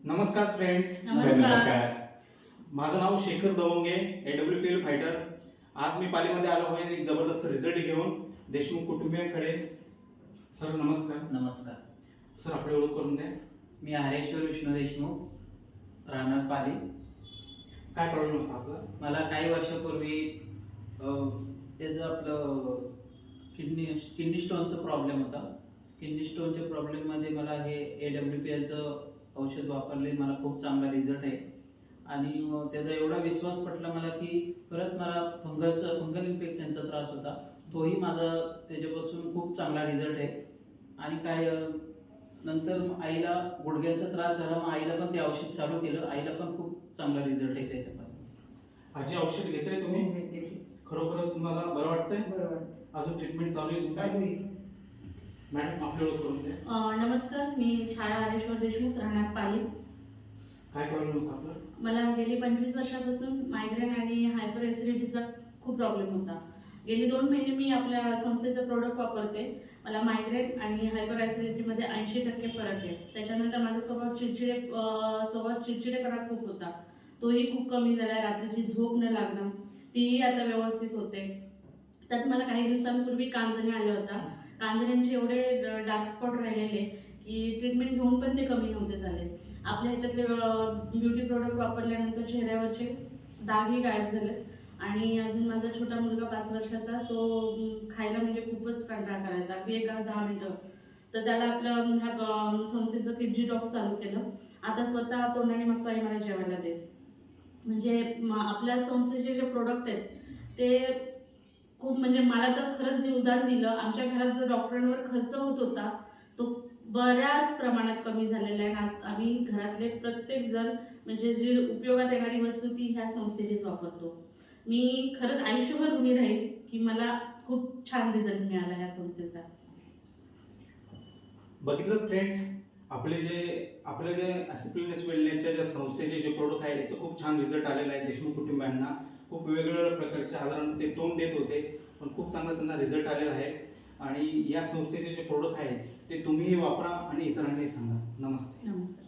नमस्कार फ्रेंड्स. नमस्कार. माझं नाव शेखर दवंगे, AWPL फायटर. आज मी पालीमध्ये आलो आहे एक जबरदस्त रिझल्ट घेऊन देशमुख कुटुंबियांकडे. सर नमस्कार. नमस्कार. सर आपली ओळख करून द्या. मी हरेश्वर विष्णू देशमुख, राहणार पाली. काय प्रॉब्लेम होता आपला? मला काही वर्षापूर्वी त्याचं आपलं किडनी स्टोनचा प्रॉब्लेम होता. किडनी स्टोनच्या प्रॉब्लेममध्ये मला हे AWPLचं औषध वापरले, मला खूप चांगला रिझल्ट आहे. आणि त्याचा एवढा विश्वास पटला मला की परत मला फंगल इन्फेक्शनचा त्रास होता, तोही माझा त्याच्यापासून खूप चांगला रिझल्ट आहे. आणि काय नंतर आईला गुडघ्याचा त्रास झाला, मग आईला पण ते औषध चालू केलं, आईला पण खूप चांगला रिझल्ट आहे त्याच्यापासून. आजी औषध घेताय तुम्ही? खरोखरच तुम्हाला बरं वाटतंय? अजून ट्रीटमेंट चालू आहे तुमची? मॅडम आपली ओळख करून द्या. नमस्कार, मी छाया हरेश्वर देशमुख, राहणार पाली. काय प्रॉब्लेम होता आपला? मला गेली 25 वर्षापासून मायग्रेन आणि हायपर ॲसिडिटीचा खूप प्रॉब्लेम होता. गेली 2 महिने मी आपल्या संस्थेचं प्रोडक्ट वापरते. मला मायग्रेन आणि हायपर ॲसिडिटीमध्ये 80% फरक आहे. त्याच्यानंतर माझा स्वभाव चिडचिडेपणा खूप होता, तोही खूप कमी झाला. रात्रीची झोप न लागणं तीही आता व्यवस्थित होते. त्यात मला काही दिवसांपूर्वी कांजणे आल्या होता. कांजण्यांचे एवढे डार्क स्पॉट राहिलेले की ट्रीटमेंट घेऊन पण ते कमी नव्हते झाले. आपल्या ह्याच्यातले ब्युटी प्रोडक्ट वापरल्यानंतर चेहऱ्यावरचे डागही गायब झाले. आणि अजून माझा छोटा मुलगा 5 वर्षाचा, तो खायला म्हणजे खूपच कंटाळा करायचा, अगदी 1 तास 10 मिनिटं. तर त्याला आपलं ह्या संस्थेचं किडजी डॉग चालू केलं. आता स्वतः तोंडाने मागतो, आई मला जेवायला दे. म्हणजे आपल्या संस्थेचे जे प्रोडक्ट आहेत ते खूप, म्हणजे मला तर खरंच जीवदान दिलं. आमच्या घरात जो डॉक्टरांवर खर्च होत होता तो बऱ्याच प्रमाणात कमी झालेला आहे. आज आम्ही घरातले प्रत्येक जण म्हणजे जी उपयोगात येणारी वस्तू ती ह्या संस्थेचीच वापरतो. मी खरंच आयुष्यभर ऋणी राहील की मला खूप छान रिझल्ट मिळाला ह्या संस्थेचा. बघितलं फ्रेंड्स, आपले जे ॲसिप्लिनेस वेलनेसच्या ज्या संस्थेचे जे प्रोडक्ट आहे याचं खूप छान रिझल्ट आलेला आहे. देशमुख कुटुंबियांना खूप वेगवेगळ्या प्रकारचे आजारांना ते तोंड देत होते, पण खूप चांगला त्यांना रिझल्ट आलेला आहे. आणि या संस्थेचे जे प्रोडक्ट आहे ते तुम्हीही वापरा आणि इतरांनाही सांगा. नमस्ते. नमस्कार.